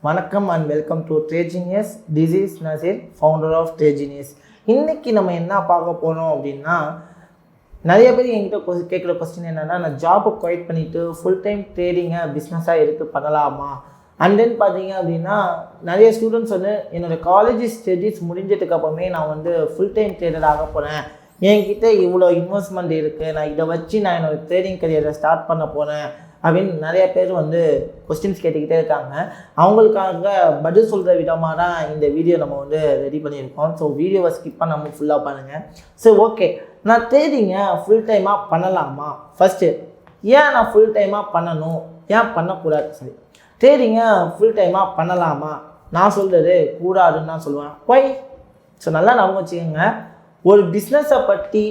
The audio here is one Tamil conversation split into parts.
வணக்கம் and welcome to TRADEGENIUZ. This is Nazir, founder of TRADEGENIUZ. இன்னைக்கு நம்ம என்ன பார்க்க போறோம் அப்படின்னா, நிறைய பேர் என்கிட்ட கேட்குற கொஸ்டின் என்னன்னா, நான் ஜாபை குவைட் பண்ணிட்டு ஃபுல் டைம் ட்ரேடிங்கை பிஸ்னஸாக எடுத்து பண்ணலாமா? அண்ட் தென் பார்த்தீங்க அப்படின்னா, நிறைய ஸ்டூடெண்ட்ஸ் வந்து என்னோட காலேஜ் ஸ்டடீஸ் முடிஞ்சதுக்கு அப்புறமே நான் வந்து ஃபுல் டைம் ட்ரேடர் ஆக போகிறேன், என்கிட்ட இவ்வளோ இன்வெஸ்ட்மெண்ட் இருக்குது, நான் இதை வச்சு நான் என்னோடய ட்ரேடிங் கரியரை ஸ்டார்ட் பண்ண போகிறேன் அப்படின்னு நிறைய பேர் வந்து கொஸ்டின்ஸ் கேட்டுக்கிட்டே இருக்காங்க. அவங்களுக்காக பதில் சொல்கிற விதமாக தான் இந்த வீடியோ நம்ம வந்து ரெடி பண்ணியிருக்கோம். ஸோ வீடியோவை ஸ்கிப் பண்ணாமல் ஃபுல்லாக பாருங்கள். ஸோ ஓகே, நான் ட்ரேடிங்கை ஃபுல் டைமாக பண்ணலாமா? ஃபஸ்ட்டு ஏன் நான் ஃபுல் டைமாக பண்ணணும், ஏன் பண்ணக்கூடாது? சரி, ட்ரேடிங்கை ஃபுல் டைமாக பண்ணலாமா? நான் சொல்கிறது கூடாதுன்னு தான் சொல்லுவேன். ஒய்? ஸோ நல்லா ஞாபகம் வச்சுக்கோங்க, ஒரு பிஸ்னஸை பற்றி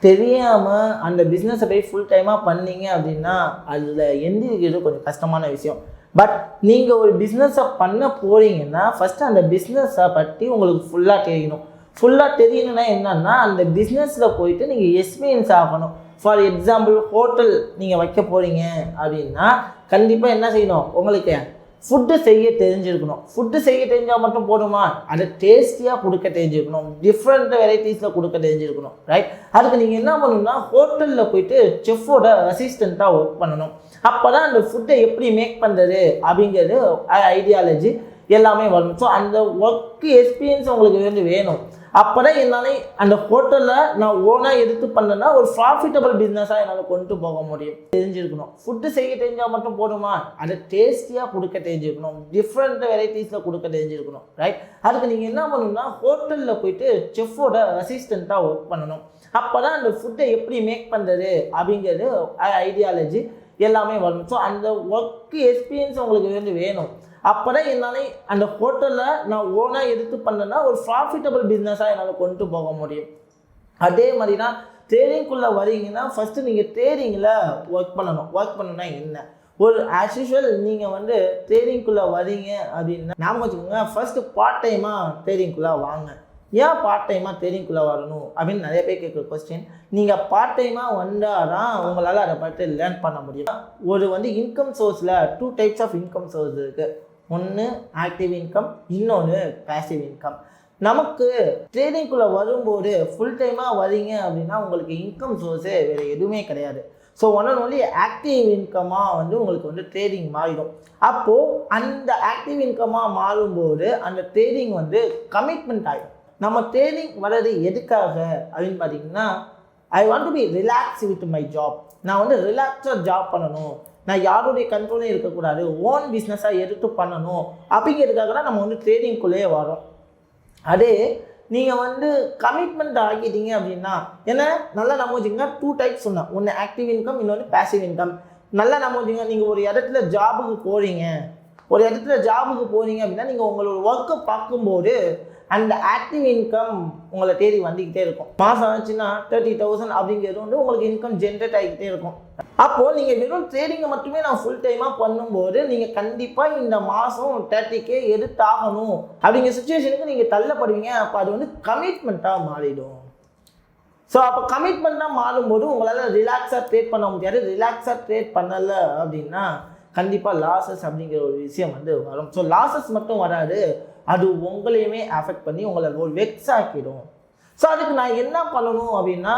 தெரியாமல் அந்த பிஸ்னஸை போய் ஃபுல் டைமாக பண்ணீங்க அப்படின்னா அதில் எந்திரிக்கிறது கொஞ்சம் கஷ்டமான விஷயம். பட் நீங்கள் ஒரு பிஸ்னஸை பண்ண போகிறீங்கன்னா ஃபஸ்ட்டு அந்த பிஸ்னஸை பற்றி உங்களுக்கு ஃபுல்லாக தெரியணும். ஃபுல்லாக தெரியணுன்னா என்னன்னா, அந்த பிஸ்னஸில் போயிட்டு நீங்கள் எக்ஸ்பீரியன்ஸ் ஆகணும். ஃபார் எக்ஸாம்பிள், ஹோட்டல் நீங்கள் வைக்க போகிறீங்க அப்படின்னா கண்டிப்பாக என்ன செய்யணும், உங்களுக்கு ஃபுட்டு செய்ய தெரிஞ்சிருக்கணும். ஃபுட்டு செய்ய தெரிஞ்சால் மட்டும் போதுமா? அதை டேஸ்டியாக கொடுக்க தெரிஞ்சிருக்கணும், டிஃப்ரெண்ட் வெரைட்டிஸில் கொடுக்க தெரிஞ்சிருக்கணும், ரைட்? அதுக்கு நீங்கள் என்ன பண்ணணும்னா, ஹோட்டலில் போயிட்டு செஃப்போட அசிஸ்டண்ட்டாக ஒர்க் பண்ணணும். அப்போ தான் அந்த ஃபுட்டை எப்படி மேக் பண்ணுறது அப்படிங்கிறது ஐடியாலஜி எல்லாமே வரும். ஸோ அந்த ஒர்க்கு எக்ஸ்பீரியன்ஸ் உங்களுக்கு வந்து வேணும். அப்போ தான் என்னால் அந்த ஹோட்டலில் நான் ஓனாக எடுத்து பண்ணேன்னா ஒரு ப்ராஃபிட்டபிள் பிஸ்னஸாக என்னால் கொண்டு போக முடியும். தெரிஞ்சிருக்கணும். ஃபுட்டு செய்ய தெரிஞ்சால் மட்டும் போதுமா? அதை டேஸ்டியாக கொடுக்க தெரிஞ்சிருக்கணும், டிஃப்ரெண்ட் வெரைட்டிஸில் கொடுக்க தெரிஞ்சிருக்கணும், ரைட்? அதுக்கு நீங்கள் என்ன பண்ணணும்னா, ஹோட்டலில் போயிட்டு செஃப்போட அசிஸ்டண்ட்டாக ஒர்க் பண்ணணும். அப்போ தான் அந்த ஃபுட்டை எப்படி மேக் பண்ணுறது அப்படிங்கிறது ஐடியாலஜி எல்லாமே வரும். ஸோ அந்த ஒர்க்கு எக்ஸ்பீரியன்ஸ் உங்களுக்கு வந்து வேணும். அப்போ தான் என்னால் அந்த ஹோட்டலில் நான் ஓனாக எடுத்து பண்ணேன்னா ஒரு ப்ராஃபிட்டபிள் பிஸ்னஸாக என்னால் கொண்டு போக முடியும். அதே மாதிரி தான் ட்ரேடிங்குள்ளே வரீங்கன்னா ஃபஸ்ட்டு நீங்கள் ட்ரேடிங்கில் ஒர்க் பண்ணணும். ஒர்க் பண்ணணுன்னா என்ன, ஒரு ஆஸ் யூஷுவல் நீங்கள் வந்து ட்ரேடிங்குள்ளே வரீங்க அப்படின்னா ஞாபகம் வச்சுக்கோங்க, ஃபஸ்ட்டு பார்ட் டைமாக ட்ரேடிங்குள்ளே வாங்க. ஏன் பார்ட் டைமாக ட்ரேடிங்குள்ளே வரணும் அப்படின்னு நிறைய பேர் கேட்குற கொஸ்டின். நீங்கள் பார்ட் டைமாக வந்தால் தான் உங்களால் அதை பார்த்து லேர்ன் பண்ண முடியும். ஒரு வந்து இன்கம் சோர்ஸில் 2 டைப்ஸ் ஆஃப் இன்கம் சோர்ஸ் இருக்குது. ஒன்று ஆக்டிவ் இன்கம், இன்னொன்று பேசிவ் இன்கம். நமக்கு ட்ரேடிங்குள்ளே வரும்போது ஃபுல் டைமாக வரீங்க அப்படின்னா உங்களுக்கு இன்கம் சோர்ஸே வேறு எதுவுமே கிடையாது. ஸோ ஒன்லி ஆக்டிவ் இன்கமாக வந்து உங்களுக்கு வந்து ட்ரேடிங் மாறிடும். அப்போது அந்த ஆக்டிவ் இன்கமாக மாறும்போது அந்த ட்ரேடிங் வந்து கமிட்மெண்ட் ஆகிடும். நம்ம ட்ரேடிங் வர்றது எதுக்காக அப்படின்னு பார்த்தீங்கன்னா, I want to be relax with my job. நான் வந்து ரிலாக்ஸாக ஜாப் பண்ணணும், நான் யாருடைய கண்ட்ரோலும் இருக்கக்கூடாது, ஓன் பிஸ்னஸாக எடுத்து பண்ணணும் அப்படிங்கிறதுக்காக தான் நம்ம வந்து ட்ரேடிங்குள்ளேயே வரோம். அதே நீங்கள் வந்து கமிட்மெண்ட் ஆகிட்டீங்க அப்படின்னா, ஏன்னா நல்லா நம்ம வச்சுக்கோங்க, 2 டைப்ஸ் சொன்னேன். ஒன்று ஆக்டிவ் இன்கம், இன்னொன்று பேசிவ் இன்கம். நல்லா நம்ம வச்சுக்கோங்க, நீங்கள் ஒரு இடத்துல ஜாபுக்கு போகிறீங்க அப்படின்னா நீங்கள் உங்களோட ஒர்க்கை பார்க்கும்போது அந்த ஆக்டிவ் இன்கம் உங்களை தேடி வந்துக்கிட்டே இருக்கும். மாதம் ஆச்சுன்னா 30,000 அப்படிங்கிறது வந்து உங்களுக்கு இன்கம் ஜென்ரேட் ஆகிக்கிட்டே இருக்கும். அப்போது நீங்கள் வெறும் ட்ரேடிங்கை மட்டுமே நான் ஃபுல் டைமாக பண்ணும்போது நீங்கள் கண்டிப்பாக இந்த மாதம் 30K எடுத்தாகணும் அப்படிங்கிற சுச்சுவேஷனுக்கு நீங்கள் தள்ளப்படுவீங்க. அப்போ அது வந்து கமிட்மெண்ட்டாக மாறிடும். ஸோ அப்போ கமிட்மெண்ட்டாக மாறும்போது உங்களால் ரிலாக்ஸாக ட்ரேட் பண்ண முடியாது. ரிலாக்ஸாக ட்ரேட் பண்ணலை அப்படின்னா கண்டிப்பாக லாஸஸ் அப்படிங்கிற ஒரு விஷயம் வந்து வரும். ஸோ லாஸஸ் மட்டும் வராது, அது உங்களையுமே அஃபெக்ட் பண்ணி உங்களை ஒரு வெக்ஸ் ஆக்கிடும். ஸோ அதுக்கு நான் என்ன பண்ணணும் அப்படின்னா,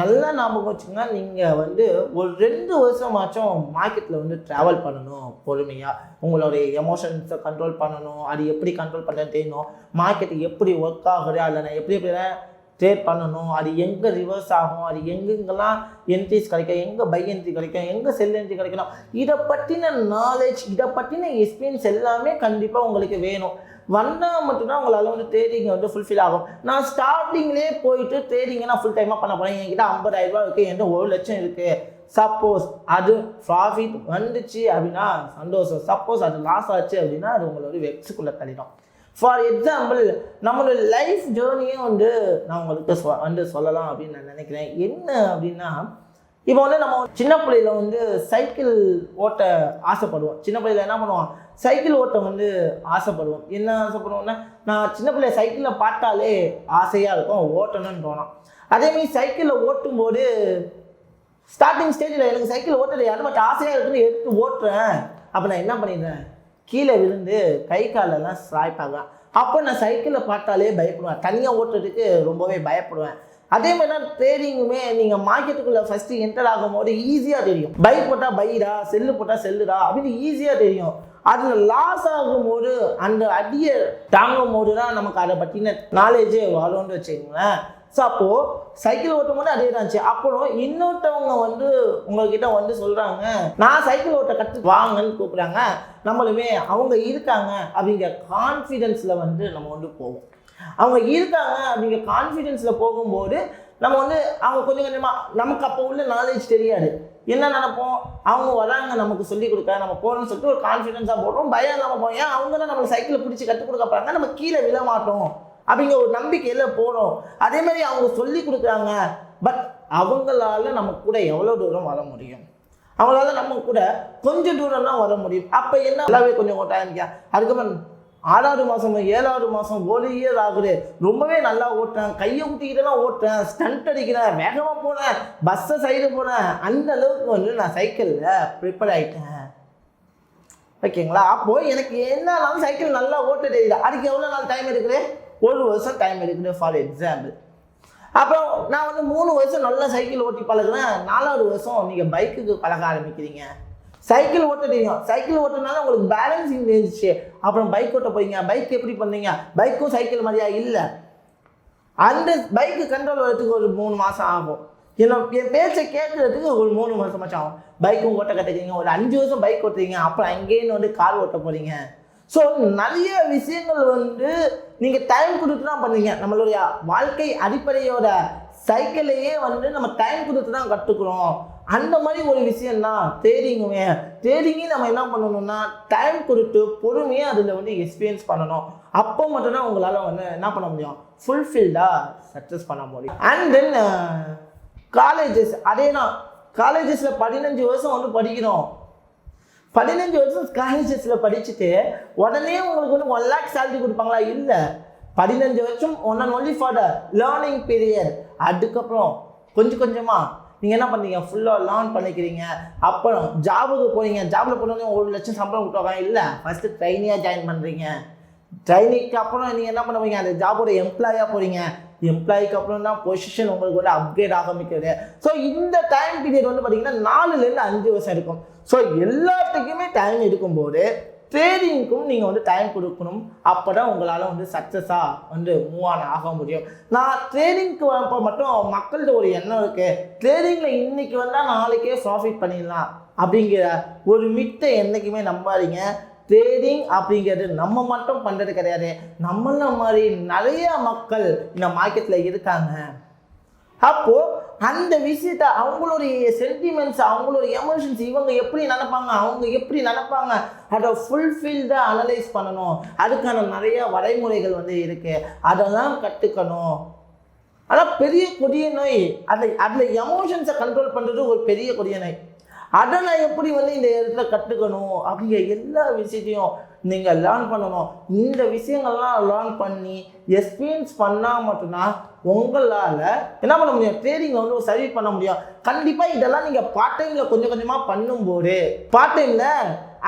நல்லா ஞாபகம் வச்சுக்கோங்க, நீங்கள் வந்து ஒரு 2 வருஷமாச்சும் மார்க்கெட்டில் வந்து ட்ராவல் பண்ணணும் பொறுமையாக. உங்களுடைய எமோஷன்ஸை கண்ட்ரோல் பண்ணணும், அது எப்படி கண்ட்ரோல் பண்ணுறது தெரியணும், மார்க்கெட்டு எப்படி ஒர்க் ஆகுது, அதில் நான் எப்படிலாம் ட்ரேட் பண்ணணும், அது எங்கே ரிவர்ஸ் ஆகும், அது எங்கெங்கெல்லாம் என்ட்ரிஸ் கிடைக்கும், எங்கே பை என்ட்ரி கிடைக்கும், எங்கே செல் என்ட்ரி கிடைக்கணும், இதை பற்றின நாலேஜ், இதை பற்றின எக்ஸ்பீரியன்ஸ் எல்லாமே கண்டிப்பாக உங்களுக்கு வேணும். வந்தால் மட்டும்தான் உங்களால் வந்து ட்ரேடிங் வந்து ஃபுல்ஃபில் ஆகும். நான் ஸ்டார்டிங்லேயே போயிட்டு ட்ரேடிங்கை நான் ஃபுல் டைமாக பண்ண போகிறேன், என்கிட்ட 50,000 ரூபா இருக்குது, என்கிட்ட 1 லட்சம் இருக்குது, சப்போஸ் அது ப்ராஃபிட் வந்துச்சு அப்படின்னா சந்தோஷம், சப்போஸ் அது லாஸ் ஆச்சு அப்படின்னா அது உங்களோட வெக்ஸுக்குள்ளே தள்ளிடும். ஃபார் எக்ஸாம்பிள், நம்மளோட லைஃப் ஜேர்னியே வந்து நான் உங்களுக்கு வந்து சொல்லலாம் அப்படின்னு நான் நினைக்கிறேன். என்ன அப்படின்னா, இப்போ வந்து நம்ம சின்ன பிள்ளையில வந்து சைக்கிள் ஓட்ட ஆசைப்படுவோம். சின்ன பிள்ளையில என்ன பண்ணுவோம், சைக்கிள் ஓட்ட வந்து ஆசைப்படுவோம். என்ன ஆசைப்படுவோம்னா, நான் சின்ன பிள்ளை சைக்கிளில் பார்த்தாலே ஆசையாக இருக்கும், ஓட்டணும்னு தோணும். அதேமாதிரி சைக்கிளில் ஓட்டும்போது ஸ்டார்டிங் ஸ்டேஜில் எனக்கு சைக்கிள் ஓட்டுறது யாரும் ஆசையாக இருக்குன்னு எடுத்து ஓட்டுறேன். அப்போ நான் என்ன பண்ணிடுறேன், கீழே விழுந்து கை காலெல்லாம் சாய்ப்பாங்க. அப்போ நான் சைக்கிளை பார்த்தாலே பயப்படுவேன், தனியாக ஓட்டுறதுக்கு ரொம்பவே பயப்படுவேன். அதே மாதிரி தான் ட்ரேடிங்குமே. நீங்கள் மார்க்கெட்டுக்குள்ளே ஃபஸ்ட்டு என்டர் ஆகும்போது ஈஸியாக தெரியும், பைக் போட்டால் பைடா, செல்லு போட்டால் செல்லுடா அப்படின்னு ஈஸியாக தெரியும். அதில் லாஸ் ஆகும்போது அந்த அடியை தாங்கும் போது தான் நமக்கு அதை பற்றின நாலேஜே வரும்னு வச்சுக்கோங்களேன். ஸோ அப்போது சைக்கிள் ஓட்டும் போது அதே தான்ச்சு. அப்புறம் இன்னொருத்தவங்க உங்கள்கிட்ட சொல்கிறாங்க, நான் சைக்கிள் ஓட்ட கற்று வாங்கன்னு கூப்பிட்றாங்க. நம்மளுமே அவங்க இருக்காங்க அப்படிங்கிற கான்ஃபிடென்ஸில் நம்ம போவோம். அவங்க இருக்காங்க அப்படிங்கிற கான்ஃபிடென்ஸில் போகும்போது நம்ம அவங்க கொஞ்சம் கொஞ்சமாக, நமக்கு அப்போ உள்ள நாலேஜ் தெரியாது, என்ன நினைப்போம், அவங்க வராங்க நமக்கு சொல்லிக் கொடுக்க, நம்ம போகிறோம்னு சொல்லிட்டு ஒரு கான்ஃபிடென்ஸாக போடுறோம், பயம் நம்ம போவோம். ஏன் அவங்க தான் நம்மளை சைக்கிளை பிடிச்சி கற்றுக் கொடுக்க போகிறாங்க, நம்ம கீழே விழ மாட்டோம் அப்படிங்கிற ஒரு நம்பிக்கையில் போகிறோம். அதே மாதிரி அவங்க சொல்லி கொடுக்குறாங்க. பட் அவங்களால நம்ம கூட எவ்வளோ தூரம் வர முடியும், அவங்களால நம்ம கூட கொஞ்சம் தூரம் தான் வர முடியும். அப்போ என்ன நல்லாவே கொஞ்சம் ஓட்டாயிருக்கியா, அதுக்கப்புறம் 6வது மாதம் 7வது மாதம் 1 இயர் ஆகுது, ரொம்பவே நல்லா ஓட்டுறேன், கையை ஊட்டிக்கிட்டெல்லாம் ஓட்டுறேன், ஸ்டண்ட் அடிக்கிறேன், வேகமாக போனேன், பஸ்ஸை சைடு போனேன், அந்த அளவுக்கு நான் சைக்கிளில் ப்ரிப்பேர் ஆகிட்டேன். ஓகேங்களா? அப்போது எனக்கு என்னன்னாலும் சைக்கிள் நல்லா ஓட்ட தெரியல. அதுக்கு எவ்வளோ நாள் டைம் இருக்குது, 1 வருஷம் டைம் இருக்குது ஃபார் எக்ஸாம்பிள். அப்புறம் நான் 3 வருஷம் நல்லா சைக்கிள் ஓட்டி பழகுறேன். 4வது வருஷம் நீங்கள் பைக்குக்கு பழக ஆரம்பிக்கிறீங்க. சைக்கிள் ஓட்ட தெரியும், சைக்கிள் ஓட்டுனால உங்களுக்கு பேலன்சிங் தெரிஞ்சிச்சு. அப்புறம் பைக் ஓட்ட போறீங்க, பைக் எப்படி பண்ணீங்க, பைக்கும் சைக்கிள் மாதிரியா இல்லை. அந்த பைக்கு கண்ட்ரோல் வரதுக்கு ஒரு 3 மாதம் ஆகும். என் பேச்சை கேட்கறதுக்கு ஒரு 3 மாதமாச்சும் ஆகும். பைக்கும் ஓட்ட கற்றுக்கிறீங்க, ஒரு 5 வருஷம் பைக் ஓட்டுறீங்க, அப்புறம் அங்கேன்னு கார் ஓட்ட போகிறீங்க. ஸோ நிறைய விஷயங்கள் நீங்கள் டைம் கொடுத்து தான் பண்ணுவீங்க. நம்மளுடைய வாழ்க்கை அடிப்படையோட சைக்கிளையே நம்ம டைம் கொடுத்து தான் கற்றுக்குறோம். அந்த மாதிரி ஒரு விஷயம்தான் ட்ரேடிங்குமே. ட்ரேடிங்கே நம்ம என்ன பண்ணணும்னா டைம் கொடுத்து பொறுமையாக அதில் எக்ஸ்பீரியன்ஸ் பண்ணணும். அப்போ மட்டும்தான் உங்களால் என்ன பண்ண முடியும், ஃபுல்ஃபில்டாக சக்ஸஸ் பண்ண முடியும். அண்ட் தென் காலேஜஸ், அதே தான். காலேஜஸில் 15 வருஷம் படிக்கிறோம். 15 வருஷம் காலேஜஸில் படிச்சுட்டு உடனே உங்களுக்கு 1 lakh சேலரி கொடுப்பாங்களா? இல்லை. 15 வருஷம் only for the learning period. அதுக்கப்புறம் கொஞ்சம் கொஞ்சமாக நீங்கள் என்ன பண்ணுறீங்க, ஃபுல்லாக லேர்ன் பண்ணிக்கிறீங்க. அப்புறம் ஜாபுக்கு போகிறீங்க. ஜாபில் போனோடனே 1 லட்சம் சம்பளம் கொடுத்துருவாங்க. இல்லை, ஃபஸ்ட்டு ட்ரைனியாக ஜாயின் பண்ணுறீங்க. ட்ரைனிங்க்கு அப்புறம் நீங்கள் என்ன பண்ணுவீங்க, அந்த ஜாபோட எம்ப்ளாயாக போகிறீங்க. எம்ப்ளாய்க்கு அப்புறம் தான் பொசிஷன் உங்களுக்கு அப்கிரேட் ஆரம்பிக்கிறது. ஸோ இந்த டைம் பீரியட் பார்த்தீங்கன்னா 4லேருந்து 5 வருஷம் இருக்கும். ஸோ எல்லாத்துக்குமே டைம் இருக்கும்போது ட்ரேடிங்க்கும் நீங்கள் டைம் கொடுக்கணும். அப்போ தான் உங்களால் சக்ஸஸாக மூவ் ஆன் ஆக முடியும். நான் ட்ரேடிங்க்கு வரப்போ மட்டும் மக்கள்கிட்ட ஒரு எண்ணம் இருக்குது, ட்ரேடிங்கில் இன்றைக்கி வந்தால் நாளைக்கே ப்ராஃபிட் பண்ணிடலாம் அப்படிங்கிற ஒரு மித்தை என்றைக்குமே நம்பாதீங்க. ட்ரேடிங் அப்படிங்கிறது நம்ம மட்டும் பண்ணுறது கிடையாது. நம்மள மாதிரி நிறைய மக்கள் இந்த மார்க்கெட்டில் இருக்காங்க. அப்போது அந்த விஷயத்தை, அவங்களுடைய சென்டிமெண்ட்ஸ், அவங்களுடைய எமோஷன்ஸ், இவங்க எப்படி நினைப்பாங்க, அவங்க எப்படி நினைப்பாங்க, அதை ஃபுல்ஃபில்டாக அனலைஸ் பண்ணணும். அதுக்கான நிறைய வரைமுறைகள் இருக்குது, அதெல்லாம் கற்றுக்கணும். ஆனால் பெரிய கொடிய நோய் அதில் எமோஷன்ஸை கண்ட்ரோல் பண்ணுறது ஒரு பெரிய கொடிய நோய். அதை நான் எப்படி இந்த இடத்துல கற்றுக்கணும் அப்படிங்கிற எல்லா விஷயத்தையும் நீங்கள் லேர்ன் பண்ணணும். இந்த விஷயங்கள்லாம் லேர்ன் பண்ணி எக்ஸ்பீரியன்ஸ் பண்ணால் மட்டும்தான் உங்களால் என்ன பண்ண முடியும், ட்ரேடிங்கில் ஒரு சர்வீஸ் பண்ண முடியும். கண்டிப்பாக இதெல்லாம் நீங்கள் பார்ட் டைமில் கொஞ்சம் கொஞ்சமாக பண்ணும்போது, பார்ட் டைமில்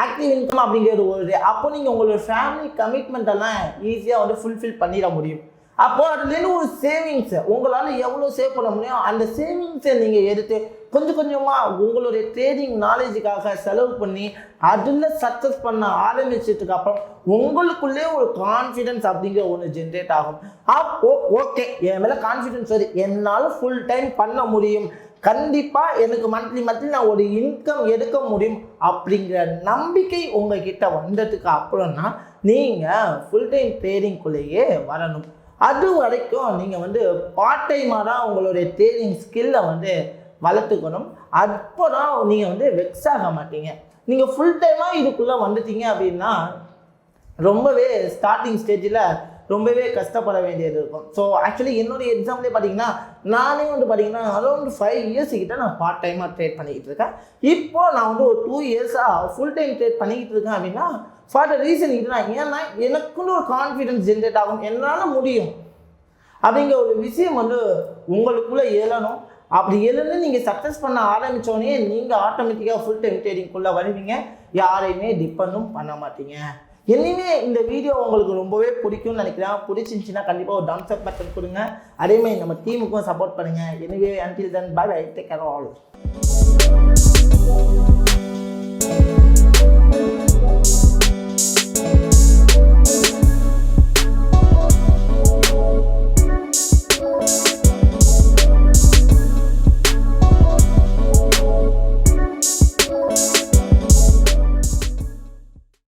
ஆக்டிவ் இன்கம் அப்படிங்கிறது வருது. அப்போ நீங்கள் உங்களோட ஃபேமிலி கமிட்மெண்ட்டெல்லாம் ஈஸியாக ஃபுல்ஃபில் பண்ணிட முடியும். அப்போது அதுலேருந்து ஒரு சேவிங்ஸ் உங்களால் எவ்வளோ சேவ் பண்ண முடியும், அந்த சேவிங்ஸை நீங்கள் எடுத்து கொஞ்சம் கொஞ்சமாக உங்களுடைய ட்ரேடிங் நாலேஜுக்காக செலவு பண்ணி அதில் சக்ஸஸ் பண்ண ஆரம்பிச்சதுக்கு அப்புறம் உங்களுக்குள்ளே ஒரு கான்ஃபிடென்ஸ் அப்படிங்கிற ஒன்று ஜென்ரேட் ஆகும். அப்போது ஓகே, என் மேலே கான்ஃபிடென்ஸ் வருது, என்னால் ஃபுல் டைம் பண்ண முடியும், கண்டிப்பாக எனக்கு மந்த்லி நான் ஒரு இன்கம் எடுக்க முடியும் அப்படிங்கிற நம்பிக்கை உங்ககிட்ட வந்ததுக்கு அப்புறம் தான் நீங்கள் ஃபுல் டைம் ட்ரேடிங்குள்ளேயே வரணும். அது வரைக்கும் நீங்கள் பார்ட் டைமாக தான் உங்களுடைய ட்ரேடிங் ஸ்கில்லை வளர்த்துக்கணும். அப்போ தான் நீங்கள் வெக்ஸ் ஆக மாட்டீங்க. நீங்கள் ஃபுல் டைமாக இதுக்குள்ளே வந்துட்டீங்க அப்படின்னா ரொம்பவே ஸ்டார்டிங் ஸ்டேஜில் ரொம்பவே கஷ்டப்பட வேண்டியது இருக்கும். ஸோ ஆக்சுவலி என்னுடைய எக்ஸாம்லேயே பார்த்தீங்கன்னா நானே பார்த்தீங்கன்னா அரௌண்ட் 5 இயர்ஸ் கிட்ட நான் பார்ட் டைமாக ட்ரேட் பண்ணிக்கிட்டு இருக்கேன். இப்போது நான் ஒரு 2 இயர்ஸாக ஃபுல் டைம் ட்ரேட் பண்ணிக்கிட்டு இருக்கேன். அப்படின்னா ஃபார் த ரீசன் இதுனா, ஏன்னா எனக்குன்னு ஒரு கான்ஃபிடென்ஸ் ஜென்ரேட் ஆகும், என்னால் முடியும் அப்படிங்கிற ஒரு விஷயம் உங்களுக்குள்ளே ஏறணும். அப்படி எழுந்து நீங்கள் சக்ஸஸ் பண்ண ஆரம்பித்தோடனே நீங்கள் ஆட்டோமேட்டிக்காக ஃபுல் டைம் ட்ரேடிங்குள்ளே வருவீங்க, யாரையுமே டிபெண்டும் பண்ண மாட்டீங்க. இனிமே இந்த வீடியோ உங்களுக்கு ரொம்பவே பிடிக்கும்னு நினைக்கிறேன். பிடிச்சிருந்துச்சின்னா கண்டிப்பாக ஒரு தம்ஸ் அப் பட்டன் கொடுங்க. அதேமாதிரி நம்ம டீமுக்கும் சப்போர்ட் பண்ணுங்கள். Anyway until then bye bye, take care all.